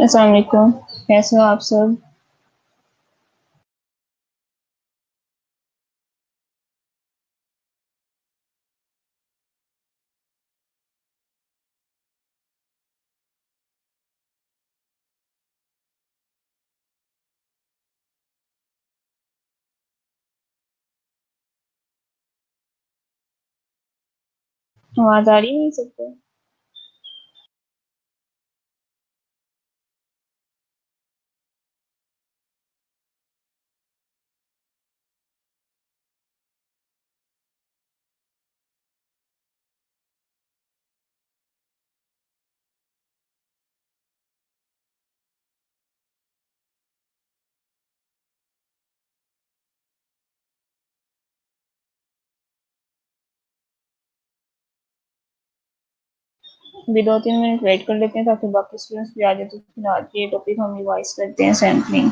अस्सलाम वालेकुम। कैसे हो आप सब? आवाज आ रही है सबको? अभी 2-3 मिनट वेट कर लेते हैं ताकि बाकी स्टूडेंट्स भी आ जाए, तो फिलहाल ये टॉपिक हम रिवाइज करते हैं, सैम्पलिंग।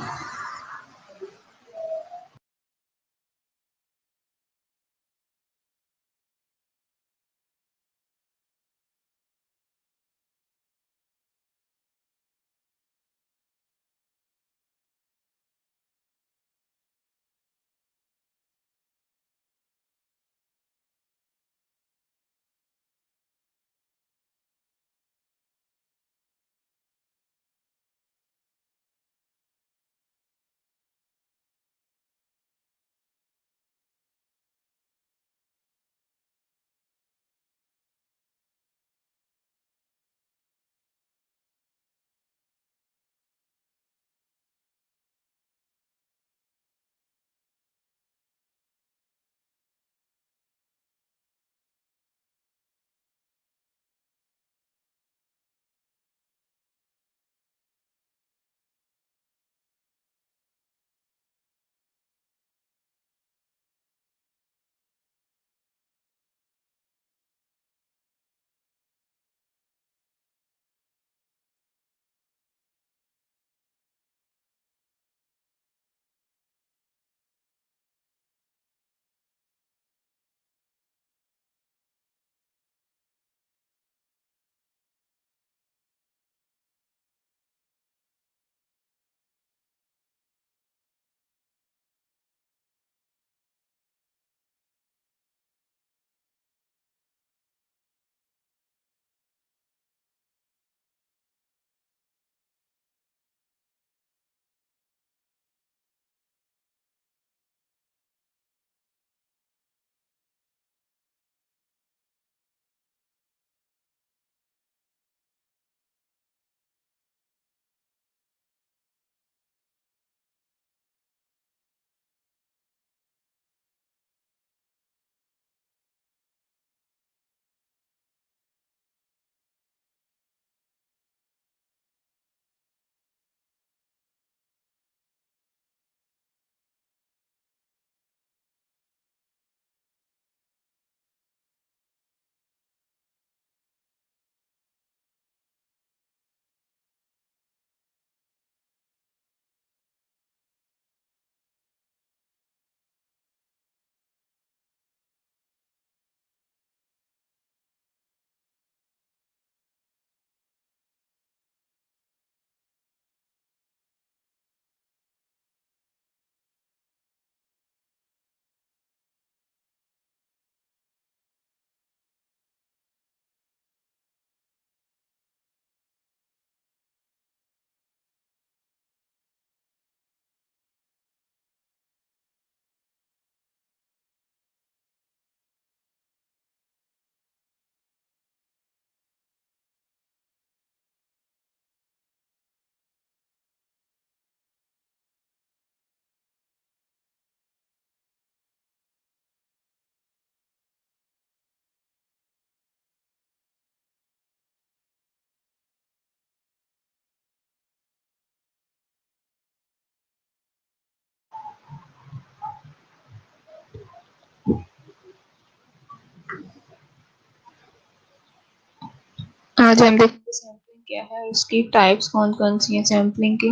आज हम देखेंगे सैम्पलिंग क्या है और उसकी टाइप्स कौन कौन सी हैं सैम्पलिंग की।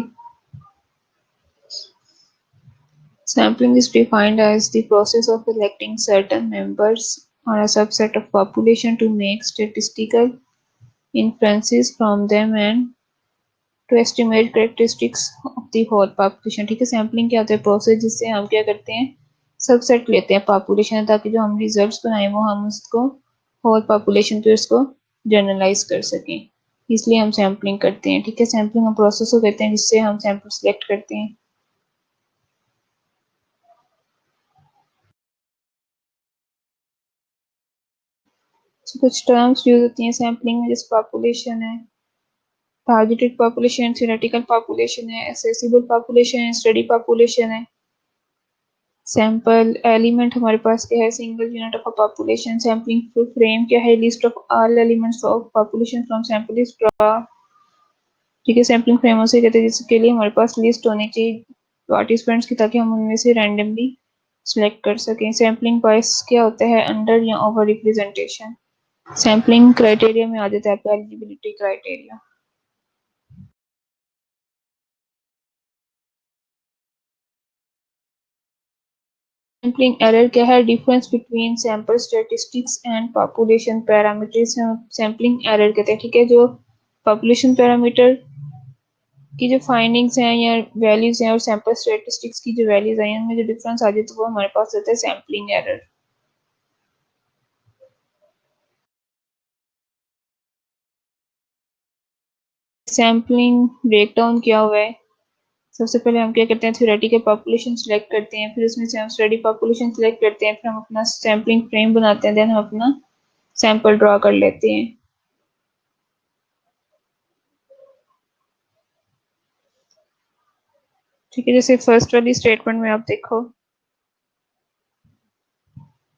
Sampling is defined as the process of selecting certain members or a subset of population to make statistical inferences from them and to estimate characteristics of the whole population. ठीक है, sampling क्या होता है, process जिससे हम क्या करते हैं, सबसेट लेते हैं पॉपुलेशन, ताकि जो हम रिजल्ट्स बनाए वो हम उसको होल पॉपुलेशन पे उसको जनरलाइज कर सकें, इसलिए हम सैम्पलिंग करते हैं। ठीक है, सैम्पलिंग हम प्रोसेस को कहते हैं जिससे हम सैंपल सेलेक्ट करते हैं। तो कुछ टर्म्स यूज होती हैं सैम्पलिंग में, जैसे पॉपुलेशन है, टारगेटेड पॉपुलेशन, थ्योरेटिकल पॉपुलेशन है, एसेसिबल पॉपुलेशन है, स्टडी पॉपुलेशन है। सैंपल एलिमेंट हमारे पास क्या है, single unit of a population. Sampling frame क्या है, list of all elements of population from sample is draw. ठीक है, सैम्पलिंग फ्रेम उसे कहते हैं जिसके लिए हमारे पास लिस्ट होनी चाहिए पार्टिसिपेंट्स की, ताकि हम उनमें से रैंडमली सिलेक्ट कर सकें। सैम्पलिंग बायस क्या होता है, अंडर या ओवर रिप्रेजेंटेशन। सैम्पलिंग क्राइटेरिया में आ जाता है एलिजिबिलिटी क्राइटेरिया। सैम्पलिंग एरर क्या है, difference between sample statistics and population parameters. Sampling error कहते हैं। ठीक है, जो पॉपुलेशन पैरामीटर की जो फाइंडिंग्स हैं या वैल्यूज हैं और सैंपल स्टैटिस्टिक्स की जो वैल्यूज हैं उनमें जो डिफरेंस आ जाए तो वो हमारे पास होता है सैम्पलिंग एरर। सैम्पलिंग ब्रेकडाउन क्या हुआ है, सबसे पहले हम क्या करते हैं, थ्योरेटिकल पॉपुलेशन सिलेक्ट करते हैं, फिर उसमें से हम स्टडी पॉपुलेशन सिलेक्ट करते हैं, फिर हम अपना सैम्पलिंग फ्रेम बनाते हैं, देन हम अपना सैंपल ड्रॉ कर लेते हैं। ठीक है, जैसे फर्स्ट वाली स्टेटमेंट में आप देखो,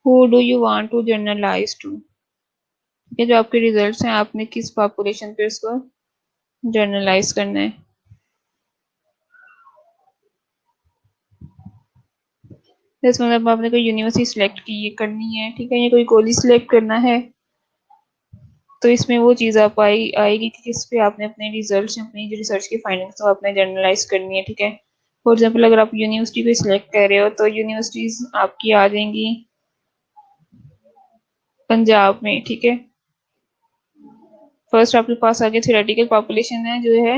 who do you want to generalise to. ठीक है, जो आपके रिजल्ट्स हैं आपने किस पॉपुलेशन पे उसको जनरलाइज करना है। जैसे मतलब आपने कोई यूनिवर्सिटी सिलेक्ट की ये करनी है, ठीक है, या कोई कॉलेज सिलेक्ट करना है, तो इसमें वो चीज़ आप आएगी कि किस पे आपने अपने रिजल्ट्स अपनी जो रिसर्च की फाइंडिंग्स तो आपने जनरलाइज करनी है। ठीक है, फॉर एग्जाम्पल अगर आप यूनिवर्सिटी को सिलेक्ट कर रहे हो तो यूनिवर्सिटीज आपकी आ जाएंगी पंजाब में। ठीक है, फर्स्ट आपके पास आगे थ्योरेटिकल पॉपुलेशन है जो है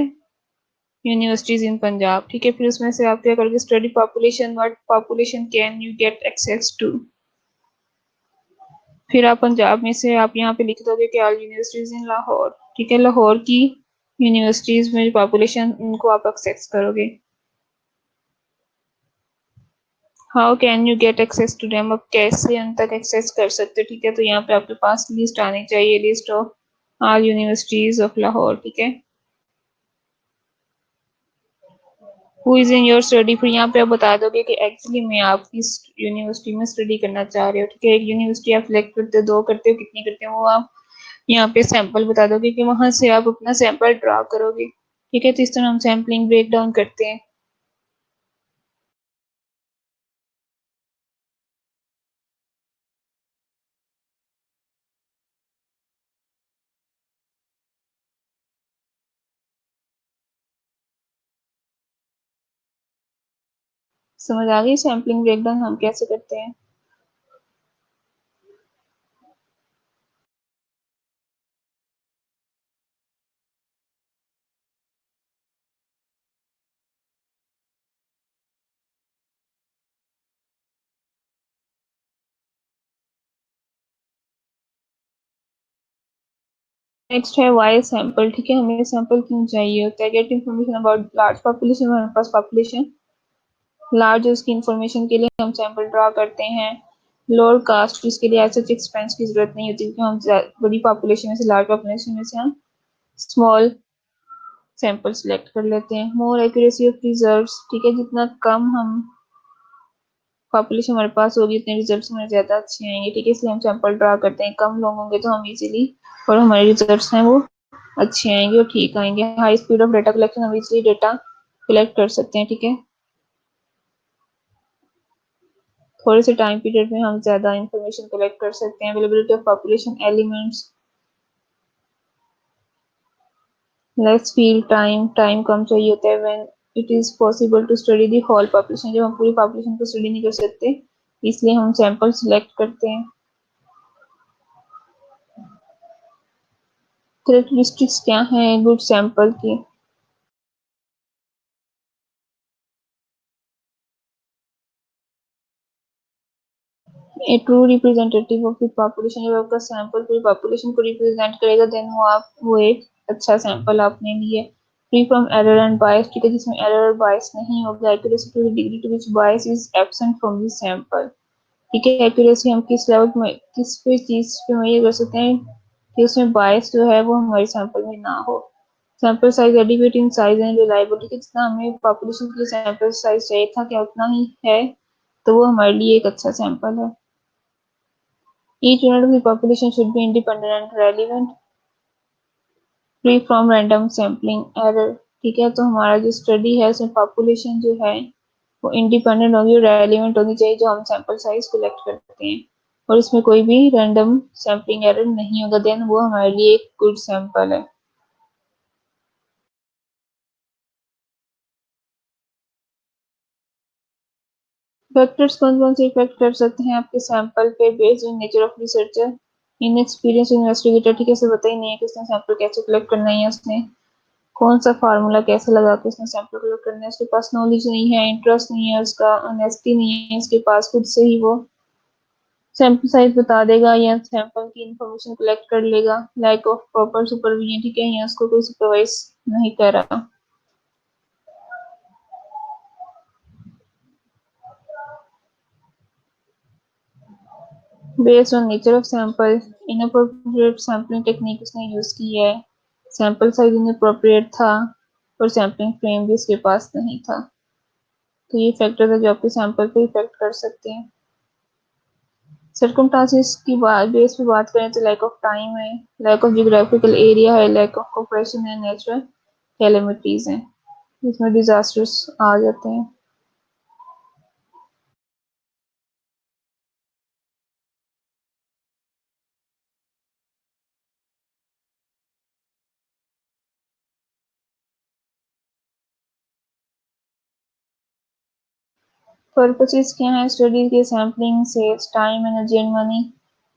यूनिवर्सिटीज इन पंजाब। ठीक है, फिर उसमें से आप क्या करोगे, study population, what population can you get access to. फिर आप पंजाब में से आप यहाँ पे लिख दोगे कि ऑल यूनिवर्सिटीज इन लाहौर। ठीक है, लाहौर की यूनिवर्सिटीज में पॉपुलेशन उनको आप एक्सेस करोगे। How can you get access to them, अब कैसे उन तक एक्सेस कर सकते हो। ठीक है, तो यहाँ पे आपके पास लिस्ट आनी चाहिए, list of all universities of Lahore. ठीक है, who is in your study, फिर यहाँ पे आप बता दोगे कि एक्चुअली में आप किस यूनिवर्सिटी में स्टडी करना चाह रहे हो। ठीक है, एक यूनिवर्सिटी आप सिलेक्ट करते हो, दो करते हो, कितनी करते हो वो आप यहाँ पे सैंपल बता दोगे कि वहां से आप अपना सैंपल ड्रा करोगे। ठीक है, तो इस तरह हम सैम्पलिंग ब्रेक डाउन करते हैं। समझ आ गई सैम्पलिंग ब्रेक डाउन हम कैसे करते हैं। नेक्स्ट है वाई सैंपल। ठीक है, हमें सैंपल क्यों चाहिए होता है, get information about large population, हमारे पास पॉपुलेशन लार्ज है उसकी इन्फॉर्मेशन के लिए हम सैंपल ड्रा करते हैं। लोअर कास्ट, इसके लिए ऐसे एक्सपेंस की जरूरत नहीं होती क्योंकि हम बड़ी पॉपुलेशन में से, लार्ज पॉपुलेशन में से हम स्मॉल सैंपल सिलेक्ट कर लेते हैं। मोर एक्यूरेसी ऑफ रिजल्ट्स। ठीक है, जितना कम हम पॉपुलेशन हमारे पास होगी उतने रिजल्ट्स हमारे ज्यादा अच्छे आएंगे। ठीक है, इसलिए हम सैंपल ड्रा करते हैं, कम लोग होंगे तो हम इजीली और हमारे रिजल्ट्स हैं वो अच्छे आएंगे और ठीक आएंगे। High speed of data collection, हम इजीली डेटा कलेक्ट कर सकते हैं। ठीक है, थोड़े से टाइम पीरियड में हम ज्यादा इंफॉर्मेशन कलेक्ट कर सकते हैं। Availability of population elements, less field time, time कम चाहिए होता है। When it is possible to study the whole population, जब हम पूरी पॉपुलेशन को स्टडी नहीं कर सकते इसलिए हम सैंपल सिलेक्ट करते हैं। कैरेक्टरिस्टिक्स क्या है गुड सैंपल की, a true representative of the population, जब आपका सैंपल पूरी पॉपुलेशन को रिप्रेजेंट करेगा देन वो एक अच्छा सैंपल आपने लिए। Free from error and bias, ठीक है, जिसमें एरर और बायस नहीं होगा। Accuracy to the degree to which bias is absent from the sample, ठीक है। एक्यूरेसी हम किस लेवल में किस पे चीज पे मेजर कर सकते हैं कि उसमें बायस जो है वो हमारे सैंपल में ना हो। Sample size adequate in size and reliability, जितना हमें पॉपुलेशन के लिए सैंपल साइज चाहिए था क्या उतना ही है, तो वो हमारे लिए एक अच्छा सैंपल है। Each unit of the population should be independent and relevant, free from random sampling error, ठीक है। तो हमारा जो स्टडी है उसमें पॉपुलेशन जो है वो इंडिपेंडेंट होगी और रेलिवेंट होनी चाहिए जो हम सैंपल साइज कलेक्ट करते हैं, और इसमें कोई भी रैंडम सैम्पलिंग एरर नहीं होगा, देन वो हमारे लिए एक गुड सैंपल है। फैक्टर्स कौन कौन से इफेक्ट कर सकते हैं आपके सैंपल पे based on nature of researcher in experience investigator, ठीक है। इसे पता ही नहीं है कि उसने सैंपल कैसे कलेक्ट करना है, उसने कौन सा फार्मूला कैसे लगा के उसने सैंपल कलेक्ट करना है, उसके पास नॉलेज नहीं है, इंटरेस्ट नहीं है, उसका ऑनेस्टी नहीं है, इसके पास खुद से ही वो सैंपल साइज बता देगा या सैंपल की इंफॉर्मेशन कलेक्ट कर लेगा। लैक ऑफ प्रॉपर सुपरविजन, ठीक है, या उसको कोई सुपरवाइज नहीं कर रहा। Based on nature of sample inappropriate sampling technique उसने यूज की है, सैंपल साइज इनअप्रोप्रिएट था और सैम्पलिंग फ्रेम भी उसके पास नहीं था। तो ये फैक्टर है जो आपके सैंपल पे इफेक्ट कर सकते हैं। सर्कमस्टांसेस की बेस पे बात करें तो लैक ऑफ टाइम है, लैक ऑफ जियोग्राफिकल एरिया है, लैक ऑफ कोऑपरेशन है, नेचुरल कैलेमिटीज हैं, इसमें डिजास्टर्स आ जाते हैं। पर्पसेस क्या है स्टडी के? Sampling saves time, energy and money,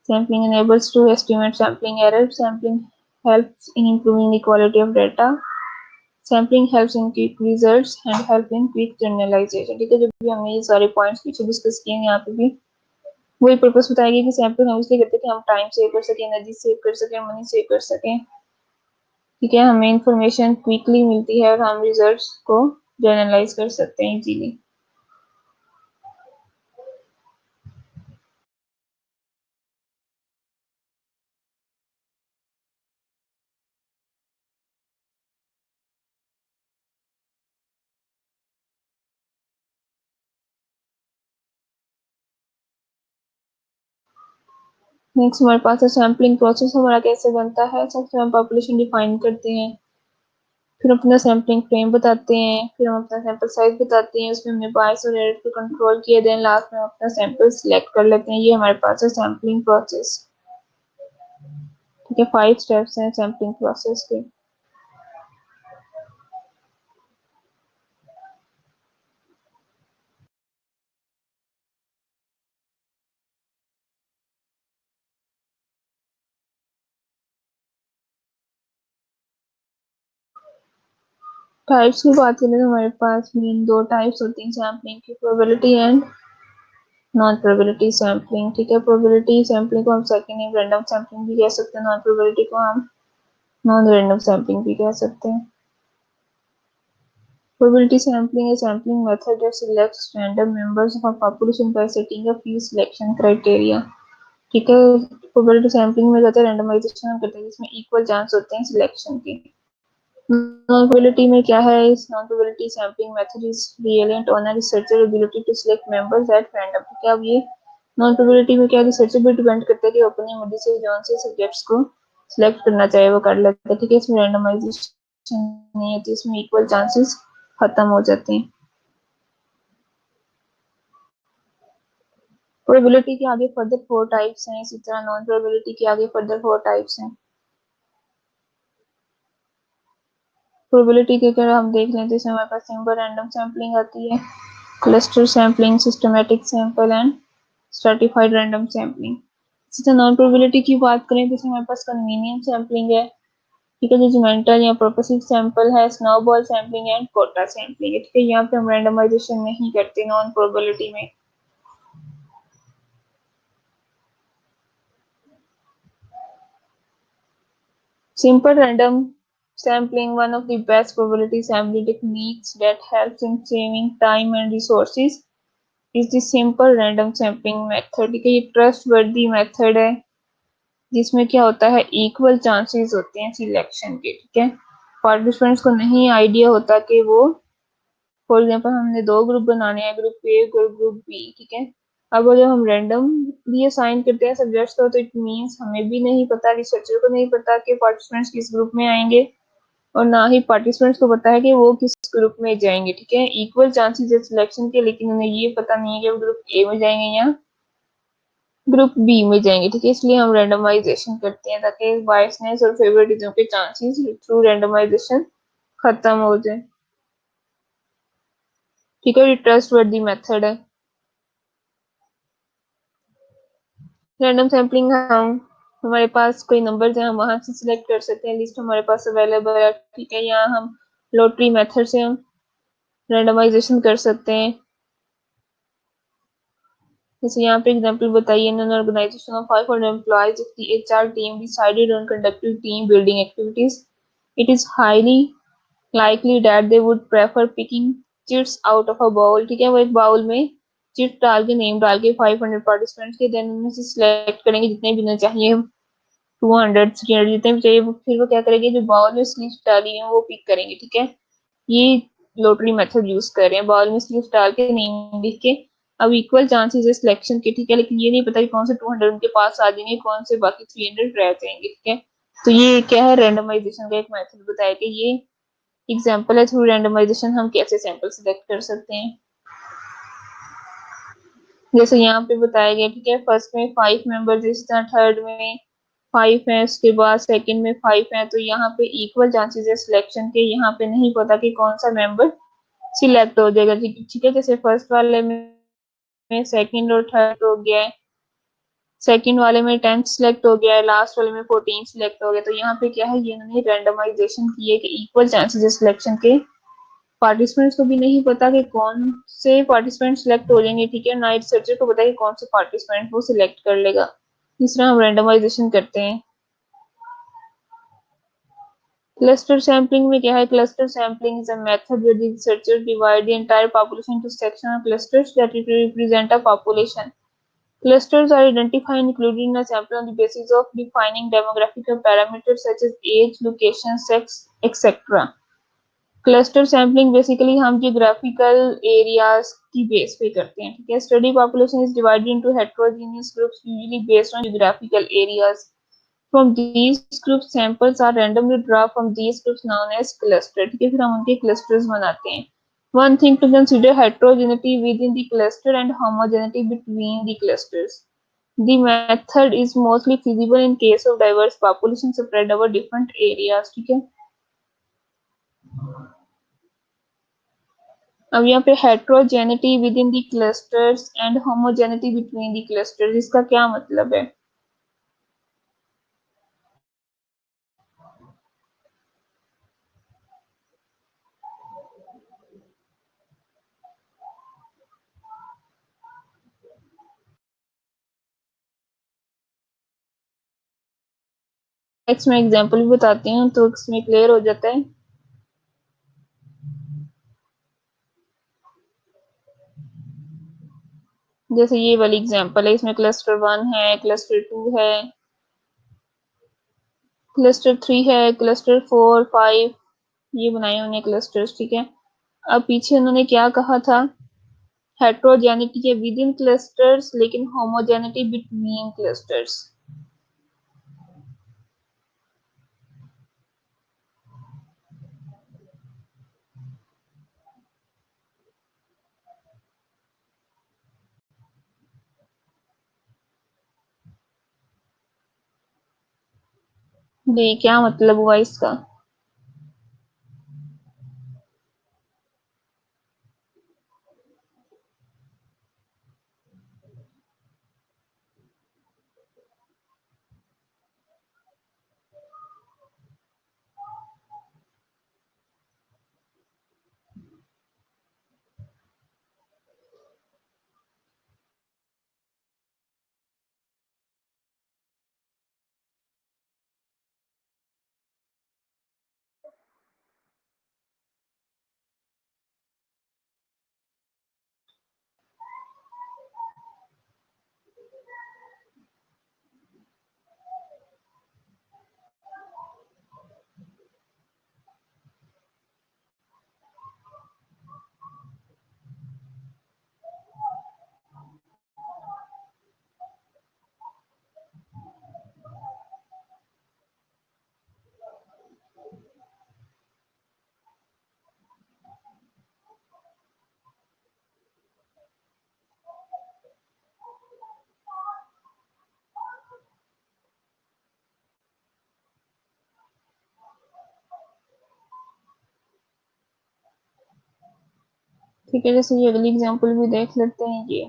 sampling enables to estimate sampling error, sampling helps in improving the quality of data, sampling helps in quick results and help in quick generalisation, ठीक है। जब भी हमने ये सारे points पीछे discuss किए हैं यहाँ पे भी वही पर्पस बताएगी कि सैम्पल हम इसलिए करते हैं कि हम टाइम सेव कर सकें, एनर्जी सेव कर सकें, मनी सेव कर सकें, ठीक है। हमें इंफॉर्मेशन क्विकली मिलती है और हम रिजल्ट्स को जनरलाइज कर सकते हैं इजीली। नेक्स्ट हमारे पास है सैम्पलिंग प्रोसेस हमारा कैसे बनता है। सबसे हम पॉपुलेशन डिफाइन करते हैं, फिर अपना सैम्पलिंग फ्रेम बताते हैं, फिर हम अपना सैंपल साइज बताते हैं, उसमें हमने बायस और एरर को कंट्रोल किया, देन लास्ट में अपना सैंपल सिलेक्ट कर लेते हैं। ये हमारे पास है सैम्पलिंग प्रोसेस, ठीक है। 5 स्टेप्स हैं सैम्पलिंग प्रोसेस के। टाइप्स की बात करें तो हमारे पास मेन 2 टाइप्स होती हैं सैम्पलिंग की, probability and non probability sampling, ठीक है। प्रोबेबिलिटी सैम्पलिंग को हम सेकंड नेम रैंडम सैम्पलिंग भी कह सकते हैं, नॉन प्रोबेबिलिटी को हम नॉन रैंडम सैम्पलिंग भी कह सकते हैं। Probability sampling is a sampling method that selects random members of a population by setting a few selection criteria, ठीक है। प्रोबेबिलिटी सैम्पलिंग में ज्यादा रैंडमाइजेशन हम करते हैं जिसमें इक्वल चांस होते हैं सिलेक्शन के। नॉन प्रोबेबिलिटी में क्या है, इस non probability sampling method is relevant on a researcher ability to select members at random, ठीक है। अब ये नॉन प्रोबेबिलिटी में क्या रिसर्चर पे डिपेंड करता है कि अपनी मर्जी से जौन से सब्जेक्ट्स को सिलेक्ट करना चाहे वो कर लेता है, ठीक है। इसमें रैंडमाइजेशन नहीं होती, इसमें इक्वल चांसेस खत्म हो जाते हैं। प्रोबेबिलिटी के आगे फर्दर 4 टाइप्स हैं, इसी तरह नॉन प्रोबेबिलिटी के आगे फर्दर 4 टाइप्स हैं। प्रोबेबिलिटी के अगर हम देख लें तो इसमें हमारे पास सिंपल रैंडम सैम्पलिंग आती है, cluster sampling, systematic sample and stratified random sampling. इसी तरह नॉन प्रोबेबिलिटी की बात करें तो इसमें हमारे पास कन्वीनियंट सैम्पलिंग है, ठीक है, जजमेंटल या पर्पसिव सैंपल है, snowball sampling and quota sampling है, ठीक है। यहाँ पे हम रैंडमाइजेशन नहीं करते नॉन प्रोबेबिलिटी में। Simple random sampling, one of the best probability sampling techniques that helps in saving time and resources, is the simple random sampling method। ठीक है, ये ट्रस्टवर्दी मेथड है जिसमें क्या होता है, इक्वल चांसेस होते हैं सिलेक्शन के। ठीक है, पार्टिसिपेंट्स को नहीं आइडिया होता कि वो, फॉर एग्जांपल हमने दो ग्रुप बनाने हैं, ग्रुप ए ग्रुप बी। ठीक है, अब जब हम रैंडम भी असाइन करते हैं सब्जेक्ट्स को, तो इट मींस हमें भी नहीं पता, रिसर्चर को नहीं पता कि पार्टिसिपेंट्स किस ग्रुप में आएंगे, और ना ही पार्टिसिपेंट्स को पता है कि वो किस ग्रुप में जाएंगे। ठीक है, इक्वल चांसेस है सिलेक्शन के, लेकिन उन्हें ये पता नहीं है कि वो ग्रुप ए में जाएंगे या ग्रुप बी में जाएंगे। ठीक है, इसलिए हम रैंडमाइजेशन करते हैं ताकि बायसनेस और फेवरेटिज्म के चांसेस थ्रू रैंडमाइजेशन खत्म हो जाए। ठीक है, ये ट्रस्टवर्दी मेथड है। रैंडम सैम्पलिंग हम, हमारे पास कोई नंबर है, हम वहां से सिलेक्ट कर सकते हैं, लिस्ट हमारे पास अवेलेबल है। ठीक है, यहाँ हम लॉटरी मेथड से हम रैंडमाइजेशन कर सकते हैं। जैसे यहाँ पे एग्जांपल बताइए, in an organisation of 500 employees, if the HR team decided on conducting team building activities, it is highly likely that they would prefer picking chits out of a bowl. ठीक है, वो एक बाउल में chit डाल के, name डाल के 500 participants के, देन उनमें से सिलेक्ट करेंगे जितने भी ना चाहिए, 200 300 जितने भी चाहिए, फिर वो क्या करेंगे, जो बाउल में स्लिप्स डाली है वो पिक करेंगे। ठीक है, ये लॉटरी मेथड यूज कर रहे हैं, बाउल में स्लिप्स डाल के नेम लिख के। अब इक्वल चांसेस है सिलेक्शन के। ठीक है, लेकिन ये नहीं पता कि कौन से 200 उनके पास आ जाएंगे, कौन से बाकी 300 रह जाएंगे। ठीक है, तो ये क्या है, रैंडमाइजेशन का एक मेथड बताया कि ये एग्जाम्पल है, थ्रू रैंडमाइजेशन हम कैसे सैंपल सिलेक्ट कर सकते हैं। जैसे यहाँ पे बताया गया। ठीक है, फर्स्ट में 5 मेंबर्स, इस तरह थर्ड में 5 है, उसके बाद सेकंड में 5 है, तो यहाँ पे इक्वल चांसेस है सिलेक्शन के। यहाँ पे नहीं पता कि कौन सा मेंबर सिलेक्ट हो जाएगा। ठीक है, जैसे फर्स्ट वाले में सेकंड और थर्ड हो गया है, सेकंड वाले में 10 सिलेक्ट हो गया है, लास्ट वाले में 14 सिलेक्ट हो गया। तो यहाँ पे क्या है, ये इन्होंने रैंडमाइजेशन की है कि इक्वल चांसेस है सिलेक्शन के। पार्टिसिपेंट्स को भी नहीं पता कि कौन से पार्टिसिपेंट सिलेक्ट हो जाएंगे। ठीक है, नाइट सर्चर को पता है कि कौन से पार्टिसिपेंट वो सिलेक्ट कर लेगा। तीसरा हम रैंडमाइजेशन करते हैं। क्लस्टर सैम्पलिंग में क्या है, cluster sampling is a method where the researchers divide the entire population into sections or clusters that represent a population. Clusters are identified and included in a sample on the basis of defining demographic parameters such as age, location, sex, etc. Cluster sampling basically हम geographical areas की base पे करते हैं। ठीक है, study population is divided into heterogeneous groups usually based on geographical areas. From these group samples are randomly draw from these groups known as cluster. ठीक है, फिर हम उनके क्लस्टर्स बनाते हैं। One thing to consider, heterogeneity within the cluster and homogeneity between the clusters. The method is mostly feasible in case of diverse population spread over different areas। ठीक है, अब यहाँ पे heterogeneity with in the clusters and homogeneity between the clusters, इसका क्या मतलब है। Next मैं एग्जांपल भी बताती हूँ तो इसमें क्लियर हो जाता है। जैसे ये वाली एग्जांपल है, इसमें क्लस्टर 1 है, क्लस्टर 2 है, क्लस्टर 3 है, क्लस्टर 4 5, ये बनाए उन्होंने क्लस्टर्स। ठीक है, अब पीछे उन्होंने क्या कहा था, हेट्रोजेनिटी है विद इन क्लस्टर्स लेकिन होमोजेनिटी बिटवीन क्लस्टर्स। ये क्या मतलब हुआ इसका। ठीक है, जैसे ये अगली एग्जांपल भी देख लेते हैं ये।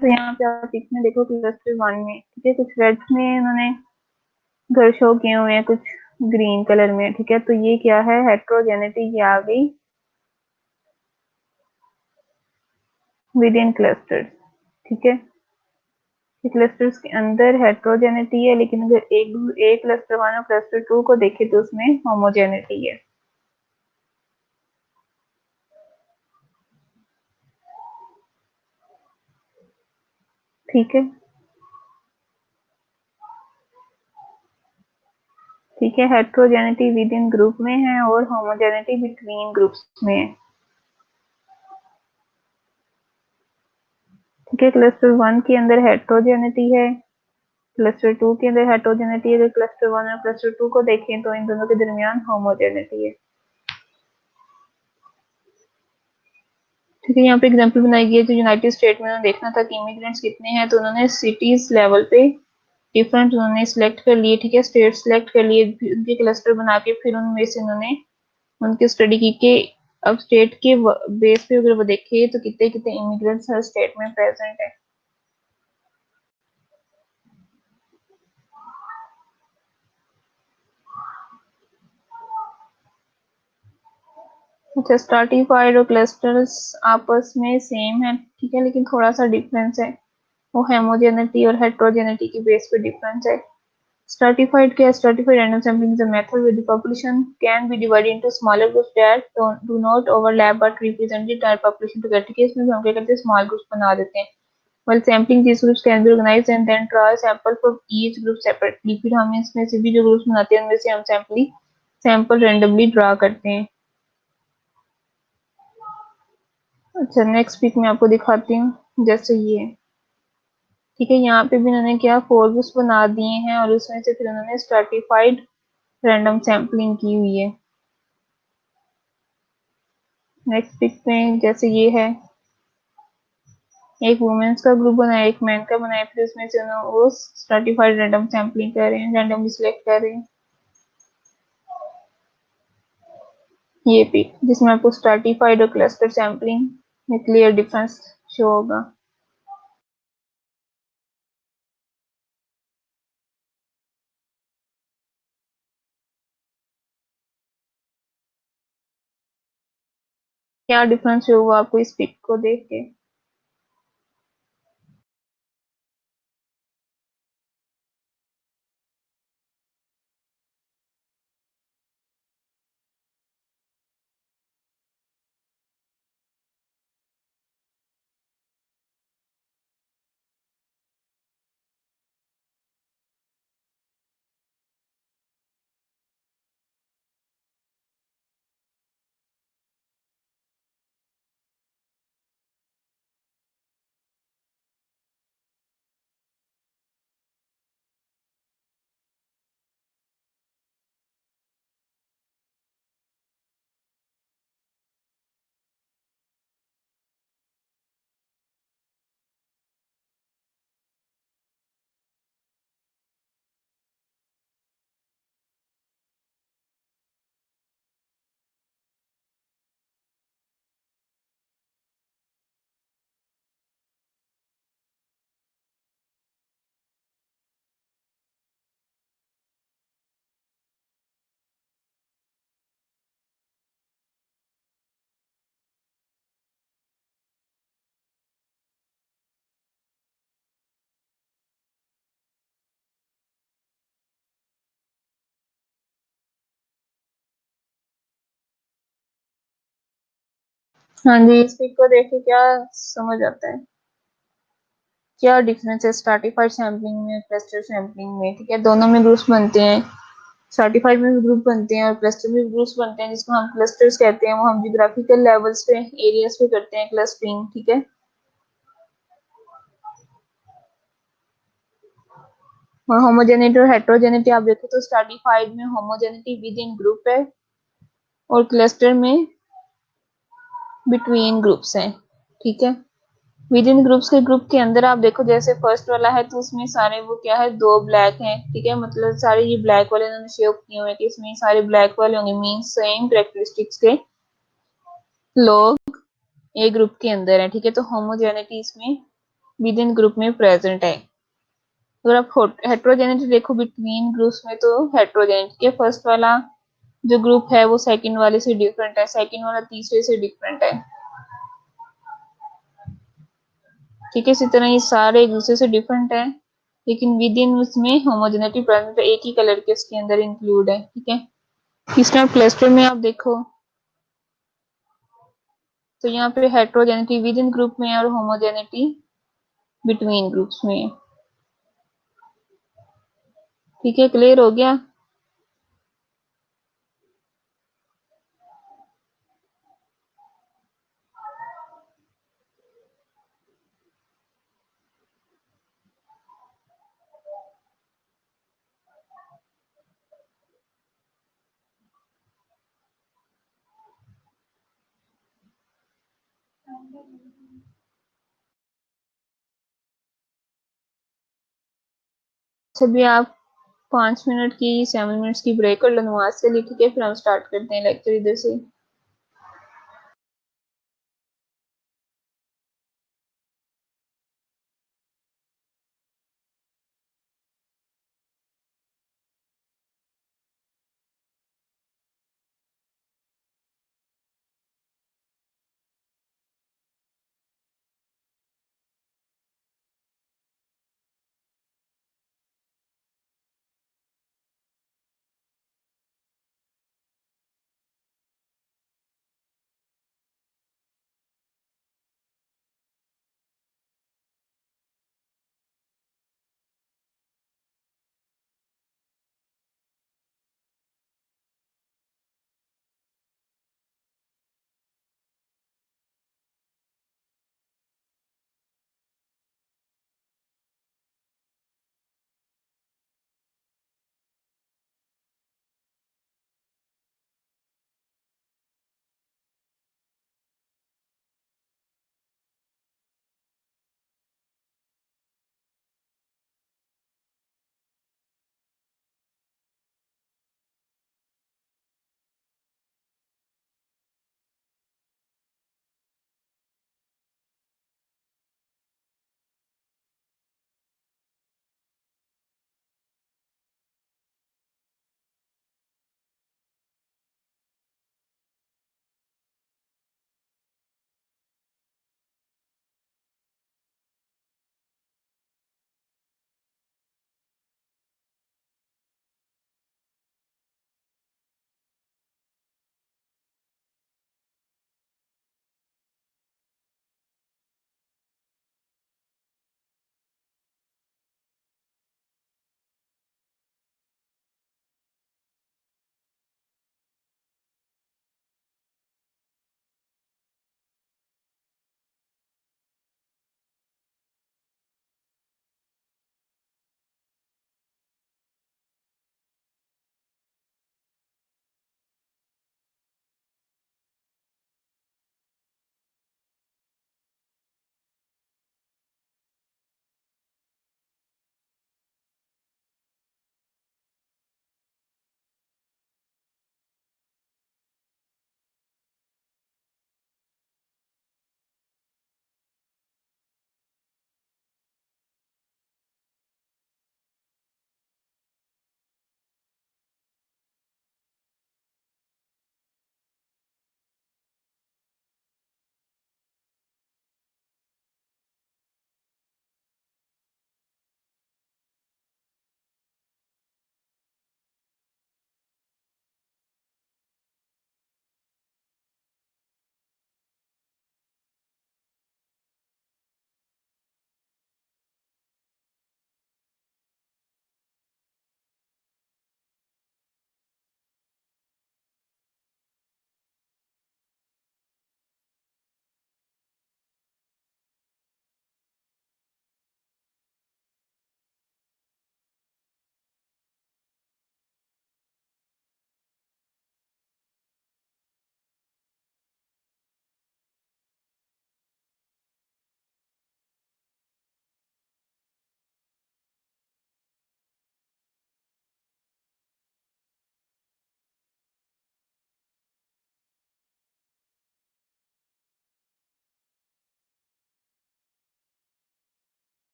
तो यहाँ पे आप इसमें देखो क्लस्टर 1 में, ठीक है, कुछ रेड में उन्होंने घर शो किए हुए हैं, कुछ ग्रीन कलर में, ठीक है। तो ये क्या है, हेट्रोजेनिटी ये आ गई विद इन क्लस्टर्स, ठीक है। क्लस्टर्स के अंदर हेट्रोजेनिटी है, लेकिन अगर एक क्लस्टर 1 और क्लस्टर 2 को देखें तो उसमें होमोजेनिटी है, ठीक है। ठीक है, हेट्रोजेनिटी विद इन ग्रुप में है और होमोजेनिटी बिटवीन ग्रुप्स में है, ठीक है। क्लस्टर 1 के अंदर हेट्रोजेनिटी है, क्लस्टर 2 के अंदर हेट्रोजेनिटी है। अगर क्लस्टर 1 और क्लस्टर 2 को देखें तो इन दोनों के दरमियान होमोजेनिटी है, ठीक है। यहाँ पे एग्जांपल बनाई गई है, जो यूनाइटेड स्टेट में उन्होंने देखना था कि इमिग्रेंट्स कितने हैं, तो उन्होंने सिटीज लेवल पे डिफरेंट उन्होंने सिलेक्ट कर लिए, ठीक है, स्टेट सिलेक्ट कर लिए, उनके क्लस्टर बना के फिर उनमें से उन्होंने उनकी स्टडी की कि अब स्टेट के बेस पे अगर वो देखे तो कितने कितने इमिग्रेंट्स हर स्टेट में प्रेजेंट है। अच्छा, स्ट्राटिफाइड और क्लस्टर्स आपस में सेम है, ठीक है, लेकिन थोड़ा सा डिफरेंस है, वो हेमोजेनिटी और हेट्रोजेनिटी की बेस पे डिफरेंस है। Stratified क्या है? Stratified random sampling is a method where the population can be divided into smaller groups that do not overlap but represent the entire population together। ठीक है, इसमें हम क्या करते हैं, स्मॉल ग्रुप्स बना देते हैं। While sampling these groups can be organized and then draw a sample from each group separately। फिर हम इसमें से भी जो ग्रुप्स बनाते हैं उनमें से हम सैंपल रेंडमली ड्रा करते हैं। अच्छा, नेक्स्ट पिक में आपको दिखाती हूँ, जैसे ये, ठीक है। यहाँ पे भी उन्होंने क्या 4 ग्रुप्स बना दिए हैं और उसमें से फिर उन्होंने स्ट्राटिफाइड रैंडम सैम्पलिंग की हुई है। नेक्स्ट पिक में जैसे ये है, एक वुमेन्स का ग्रुप बनाया, एक मैन का बनाया, फिर उसमें से वो स्ट्राटिफाइड रैंडम सैम्पलिंग कर रहे हैं, रैंडमली सिलेक्ट कर रहे हैं। ये पिक जिसमें आपको स्ट्राटिफाइड और क्लस्टर सैम्पलिंग में क्लियर डिफरेंस शो होगा। क्या डिफरेंस शो हुआ आपको इस पिक को देख के? हाँ जी, इस पिक को देख के क्या समझ आता है, क्या डिफरेंस है स्ट्रैटिफाइड सैम्पलिंग में क्लस्टर सैम्पलिंग में? ठीक है, दोनों में ग्रुप्स बनते हैं, स्ट्रैटिफाइड में भी ग्रुप बनते हैं और क्लस्टर में भी ग्रुप्स बनते हैं, जिसको हम क्लस्टर्स कहते हैं। वो हम जियोग्राफिकल लेवल्स पे, एरियाज पे करते हैं क्लस्टरिंग। ठीक है, और होमोजेनिटी और हेट्रोजेनिटी आप देखो तो स्ट्रैटिफाइड में होमोजेनिटी विद इन ग्रुप है और क्लस्टर में बिटवीन ग्रुप्स है। ठीक है, विद इन ग्रुप्स के ग्रुप के अंदर आप देखो, जैसे फर्स्ट वाला है तो उसमें सारे वो क्या है, दो ब्लैक हैं। ठीक है, मतलब सारे ये ब्लैक वाले इन्होंने शेव किए हुए हैं कि इसमें सारे ब्लैक वाले होंगे, मीन सेम कैरेक्टरिस्टिक्स के लोग ए ग्रुप के अंदर है। ठीक है, तो होमोजेनिटी इसमें विद इन ग्रुप में प्रेजेंट है। अगर आप हेट्रोजेनिटी देखो बिटवीन ग्रुप्स में, तो हेट्रोजेनिटी के फर्स्ट वाला जो ग्रुप है वो सेकंड वाले से डिफरेंट है, सेकंड वाला तीसरे से डिफरेंट है। ठीक है, इसी तरह ये सारे एक दूसरे से डिफरेंट है, लेकिन विद इन उसमें होमोजेनिटी प्रेजेंट है, एक ही कलर के इसके अंदर इंक्लूड है। ठीक है, तीसरा क्लस्टर में आप देखो तो यहाँ पे हेट्रोजेनिटी विद इन ग्रुप में और होमोजेनिटी बिटवीन ग्रुप्स में। ठीक है, क्लियर हो गया? सभी आप 5 मिनट की 7 मिनट्स की ब्रेक कर लो नमाज से लिए। ठीक है, फिर हम स्टार्ट करते हैं लेक्चर इधर से।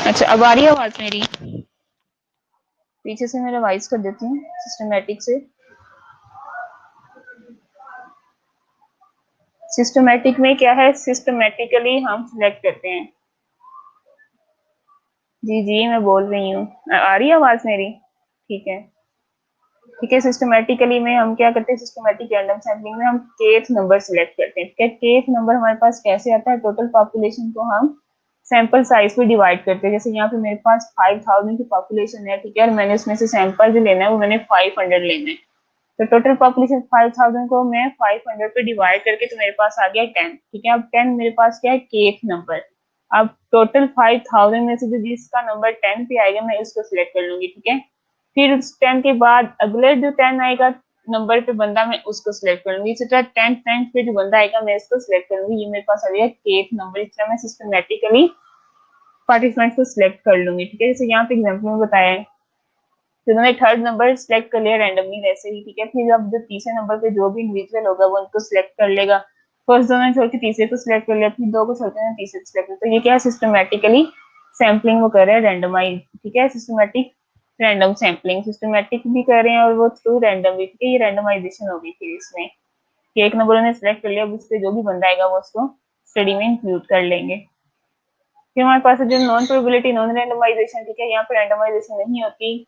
अच्छा, अब आ रही है आवाज मेरी? पीछे से मैं रिवाइज कर देती हूँ सिस्टमैटिक से। सिस्टमैटिक में क्या है, सिस्टमैटिकली हम सिलेक्ट करते हैं। जी जी मैं बोल रही हूँ, आ रही है आवाज मेरी? ठीक है। ठीक है, सिस्टमैटिकली में हम क्या करते हैं, सिस्टमैटिक रैंडम सैम्पलिंग में हम kth नंबर सिलेक्ट करते हैं। ठीक है, kth नंबर हमारे पास कैसे आता है, टोटल पॉपुलेशन को हम सैंपल साइज में डिवाइड करते हैं। जैसे यहाँ पे मेरे पास 5000 की पॉपुलेशन है, ठीक है, और मैंने उसमें से सैंपल जो लेना है वो मैंने 500 लेना है। तो टोटल पॉपुलेशन 5000 को मैं 500 पे डिवाइड करके तो मेरे पास आ गया 10। ठीक है, अब 10 मेरे पास क्या है, kth नंबर। अब टोटल 5000 में से जो जिसका नंबर 10 पे आएगा मैं इसको सिलेक्ट कर लूंगी। ठीक है, फिर उस 10 के बाद अगले जो 10 आएगा नंबर पे बंदा, मैं उसको सिलेक्ट कर लूंगी। इसी तरह 10 10 पे जो बंदा आएगा मैं इसको सिलेक्ट करूंगी। ये मेरे पास आ गया kth नंबर। इस तरह मैं सिस्टमेटिकली पार्टिसिपेंट को सिलेक्ट कर लूंगी। ठीक है, जैसे यहाँ पे एग्जाम्पल में बताया है, तो उन्होंने थर्ड नंबर सिलेक्ट कर लिया रैंडमली वैसे ही। ठीक है, फिर अब जो तीसरे नंबर पे जो भी इंडिविजुअल होगा वो उनको सिलेक्ट कर लेगा। फर्स्ट दो ने छोड़ के तीसरे को सिलेक्ट कर लिया, फिर दो को छोड़ के तीसरे को सिलेक्ट कर। तो ये क्या है, सिस्टमेटिकली सैम्पलिंग वो कर रहे हैं, रैंडमाइज। ठीक है, सिस्टमेटिक रैंडम सैम्पलिंग, सिस्टमेटिक भी कर रहे हैं और वो थ्रू रैंडम भी। ठीक है, ये रैंडमाइजेशन होगी फिर इसमें कि एक नंबर उन्होंने सिलेक्ट कर लिया, उससे जो भी बंदा आएगा वो उसको स्टडी में इंक्लूड कर लेंगे। फिर हमारे पास जो नॉन प्रोबेबिलिटी नॉन रैंडमाइजेशन। ठीक है, यहाँ पे रैंडमाइजेशन नहीं होती।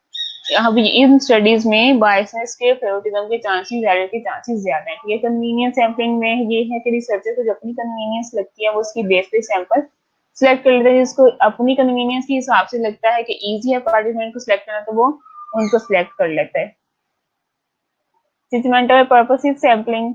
अब इन स्टडीज में बायसनेस के फेवरेटिज्म के चांसेस, एरर के चांसेस ज्यादा है। ये कन्वीनियंस सैम्पलिंग में ये है कि रिसर्चर को जो अपनी कन्वीनियंस लगती है वो उसकी बेस पे सैंपल सिलेक्ट कर लेते हैं। जिसको अपनी कन्वीनियंस के हिसाब से लगता है कि इजी है पार्टिसिपेंट को सिलेक्ट करना, तो वो उनको सिलेक्ट कर लेता है। जजमेंटल पर्पसिव सैम्पलिंग,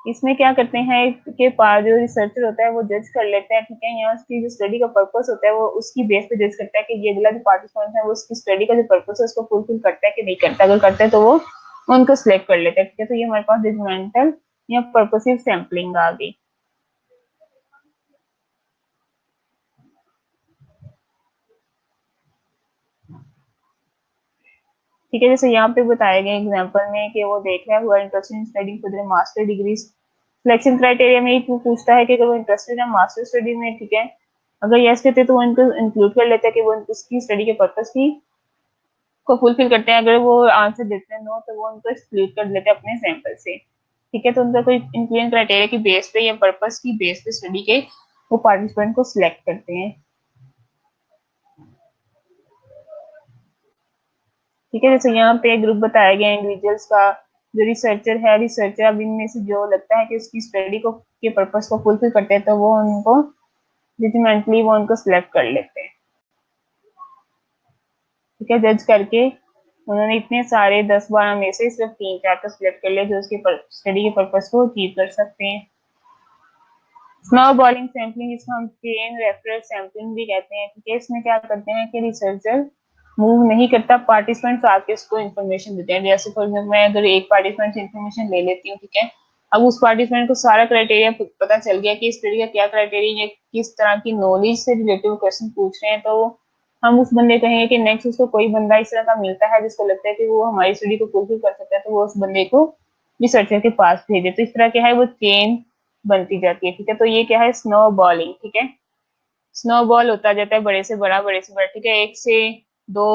इसमें क्या करते हैं कि जो रिसर्चर होता है वो जज कर लेता है। ठीक है, यहाँ उसकी जो स्टडी का पर्पस होता है वो उसकी बेस पे जज करता है कि ये अगला जो पार्टिसिपेंट है वो उसकी स्टडी का जो पर्पस है उसको फुलफिल करता है कि नहीं करता। अगर करता है तो वो उनको सिलेक्ट कर लेते हैं। ठीक है, तो ये हमारे पास जजमेंटल या पर्पसिव सैम्पलिंग आ गई। ठीक है, जैसे यहाँ पे बताया गया एग्जाम्पल में कि वो देख रहा है हुआ interested in study for their master degree. Selection criteria में ही पूछता है कि अगर वो इंटरेस्टेड है मास्टर स्टडी में। ठीक है, अगर यस कहते हैं तो वो इनको इंक्लूड कर लेता है कि वो उसकी स्टडी के पर्पस की को फुलफिल करते हैं। अगर वो आंसर देते हैं नो तो वो उनको एक्सक्लूड कर लेते हैं अपने सैंपल से। ठीक है, तो उनका कोई इंक्लूजन क्राइटेरिया की बेस पे या पर्पस की बेस पे स्टडी के वो पार्टिसिपेंट को सिलेक्ट करते हैं। ठीक है, जैसे यहाँ पे ग्रुप बताया गया इंडिविजुअल्स का। जो रिसर्चर है, रिसर्चर अब इनमें से जो लगता है कि उसकी स्टडी को के पर्पस को फुलफिल करते हैं तो वो उनको जजमेंटली वो उनको सिलेक्ट कर लेते हैं। ठीक है, जज करके उन्होंने इतने सारे 10-12 में से सिर्फ 3-4 को सिलेक्ट कर लिया जो उसके स्टडी के पर्पस को अचीव कर सकते हैं। स्नो बॉलिंग सैम्पलिंग, इसको हम चेन रेफरेंस सैम्पलिंग भी कहते हैं। ठीक है, इसमें क्या करते हैं कि रिसर्चर मूव नहीं करता, पार्टिसिपेंट्स आके उसको इन्फॉर्मेशन देते हैं। जैसे फॉर एग्जाम्पल मैं अगर एक पार्टिसिपेंट से इन्फॉर्मेशन ले लेती हूँ, ठीक है, अब उस पार्टिसिपेंट को सारा क्राइटेरिया पता चल गया कि इस स्टडी का क्या क्राइटेरिया है, किस तरह की नॉलेज से रिलेटेड क्वेश्चन पूछ रहे हैं, तो हम उस बंदे कहेंगे कि नेक्स्ट उसको कोई बंदा इस तरह का मिलता है जिसको लगता है कि वो हमारी स्टडी को फुलफिल कर सकता है, तो वो उस बंदे को रिसर्चर के पास भेजे। तो इस तरह क्या है, वो चेन बनती जाती है। ठीक है, तो ये क्या है, स्नो बॉलिंग। ठीक है, स्नो बॉल होता जाता है बड़े से बड़ा, बड़े से बड़ा। ठीक है, एक से दो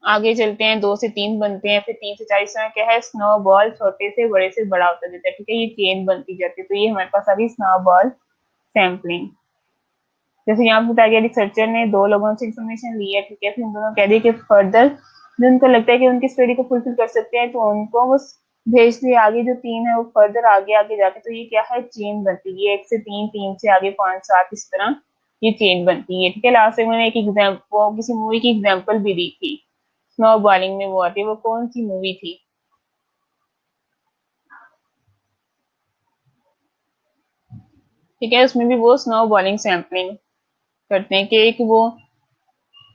आगे चलते हैं, दो से तीन बनते हैं, फिर तीन से चार। इस तरह क्या है, स्नो बॉल छोटे से बड़े से बड़ा होता जाता है। ठीक है, ये चेन बनती जाती है। तो ये हमारे पास आ गई स्नो बॉल सैम्पलिंग। जैसे यहाँ बताया गया रिसर्चर ने दो लोगों से इन्फॉर्मेशन ली है। ठीक है, फिर उन दोनों कह दिए कि फर्दर जो उनको लगता है कि उनकी स्टडी को फुलफिल कर सकते हैं तो उनको वो भेज दिए। आगे जो तीन है वो फर्दर आगे आगे जाके, तो ये क्या है, चेन बनती है। एक से तीन, तीन से आगे पांच, सात, इस तरह ये चेन बनती है। ठीक है, लास्ट में मैंने एक एग्जाम्पल किसी मूवी की एग्जाम्पल भी दी थी स्नो बॉलिंग में, वो आती है, वो कौन सी मूवी थी? ठीक है, उसमें भी वो स्नो बॉलिंग सैम्पलिंग करते हैं कि एक वो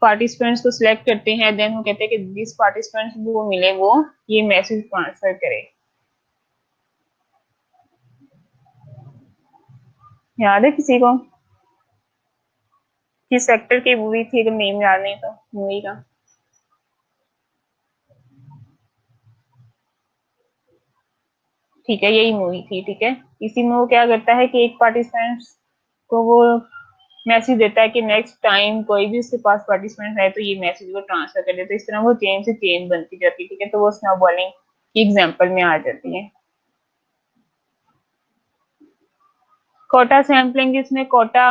पार्टिसिपेंट्स को सिलेक्ट करते हैं, देन वो कहते हैं कि जिस पार्टिसिपेंट्स को मिले वो ये मैसेज ट्रांसफर करे। याद है किसी को किस सेक्टर की मूवी थी? अगर नेम याद नहीं तो मूवी का। ठीक है, यही मूवी थी। ठीक है, इसी में वो क्या करता है कि एक पार्टिसिपेंट को वो मैसेज देता है कि नेक्स्ट टाइम कोई भी उसके पास पार्टिसिपेंट है तो ये मैसेज वो ट्रांसफर कर देता है। इस तरह वो चेन से चेन बनती जाती है, ठीक है। तो वो स्नोबॉलिंग की एग्जाम्पल में आ जाती है। कोटा सैम्पलिंग, इसमें कोटा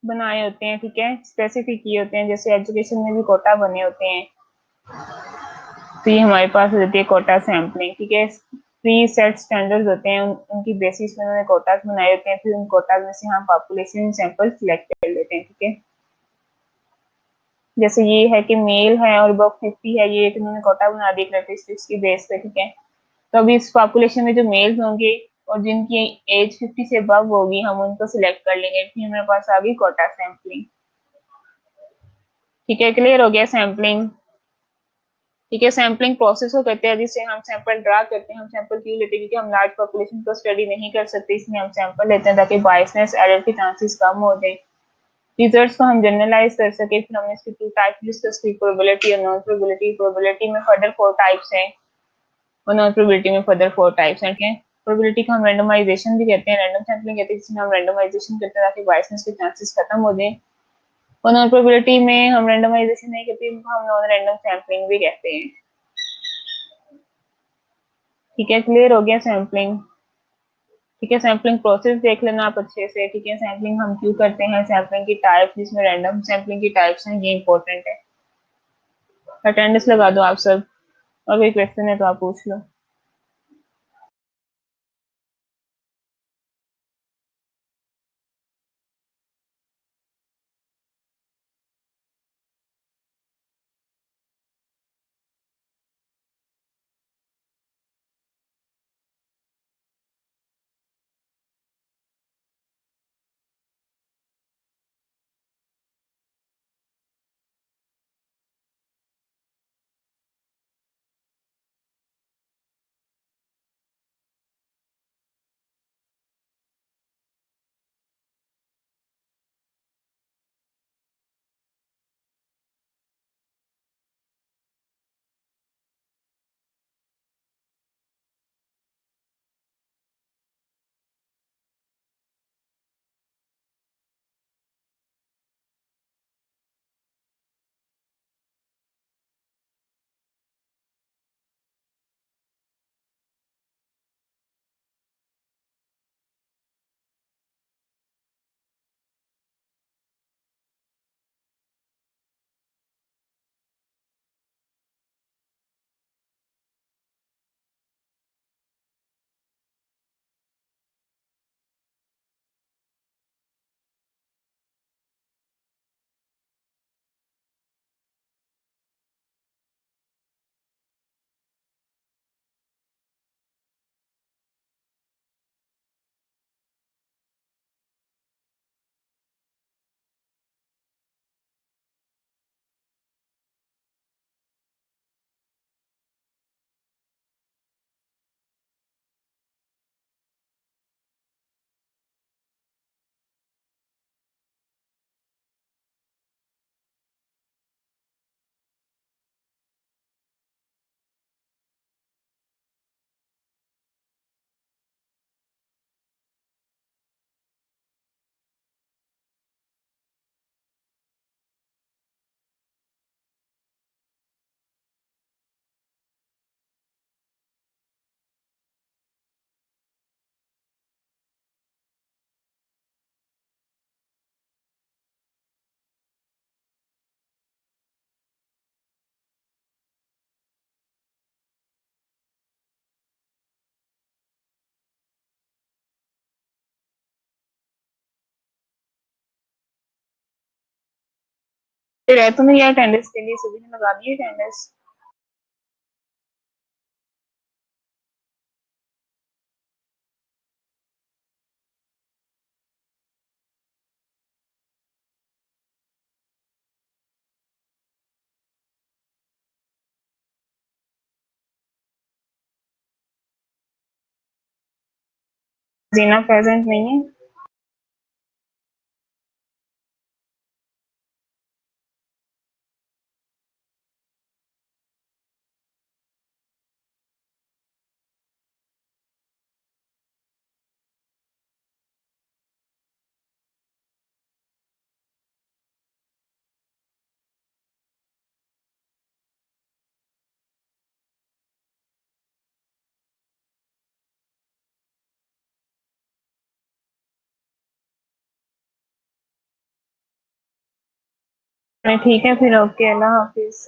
बनाए होते हैं, ठीक है, स्पेसिफिक किए होते हैं, जैसे एजुकेशन में भी कोटा बने होते हैं। तो ये हमारे पास हो जाती है कोटा सैम्पलिंग, ठीक है। प्री सेट स्टैंडर्ड्स होते हैं, उनकी बेसिस में उन्होंने कोटास बनाए होते हैं, फिर उन कोटास में से हम पॉपुलेशन सैंपल सिलेक्ट कर लेते हैं, ठीक है। जैसे ये है कि मेल है और अबव 50 है, ये एक उन्होंने कोटा बना दिया स्टैटिस्टिक्स की बेस पे, ठीक है। तो अभी इस पॉपुलेशन में जो मेल्स होंगे और जिनकी एज 50 से अबव होगी, हम उनको सिलेक्ट कर लेंगे, फिर हमारे पास आ गई कोटा सैम्पलिंग, ठीक है। क्लियर हो गया सैम्पलिंग, ठीक है। सैम्पलिंग प्रोसेस को कहते हैं जिससे हम सैंपल ड्रा करते हैं। हम सैंपल क्यों लेते हैं? क्योंकि हम लार्ज पॉपुलेशन को स्टडी नहीं कर सकते, इसलिए हम सैंपल लेते हैं ताकि बायसनेस एरर के चांसेस कम हो जाए, रिजल्ट्स को हम जनरलाइज कर सके। फिर हमने इसकी टू टाइप डिस्कस की, प्रोबेबिलिटी और नॉन प्रोबेबिलिटी। प्रोबेबिलिटी में फर्दर 4 टाइप्स हैं और नॉन प्रोबेबिलिटी में फर्दर 4 टाइप्स हैं, ठीक है। प्रोबेबिलिटी को हम रैंडमाइजेशन भी कहते हैं, रैंडम सैम्पलिंग कहते हैं, जिसमें हम रैंडमाइजेशन करते हैं ताकि बायसनेस के चांसेस खत्म हो जाए। और नॉन प्रोबेबिलिटी में हम रैंडमाइजेशन नहीं करते, हम नॉन रैंडम सैम्पलिंग भी कहते हैं, ठीक है। क्लियर हो गया सैम्पलिंग, ठीक है। सैम्पलिंग प्रोसेस देख लेना आप अच्छे से, ठीक है। सैम्पलिंग हम क्यों करते हैं, सैम्पलिंग की टाइप, जिसमें रैंडम सैम्पलिंग की टाइप्स हैं, ये इंपॉर्टेंट है। अटेंडेंस लगा दो आप सब, और कोई क्वेश्चन है तो आप पूछ लो। फिर है तुम्हें यार अटेंडेंस के लिए, सभी ने लगा दी अटेंडेंस। जीना प्रेजेंट नहीं है। ठीक है फिर, ओके, अल्लाह हाफिज।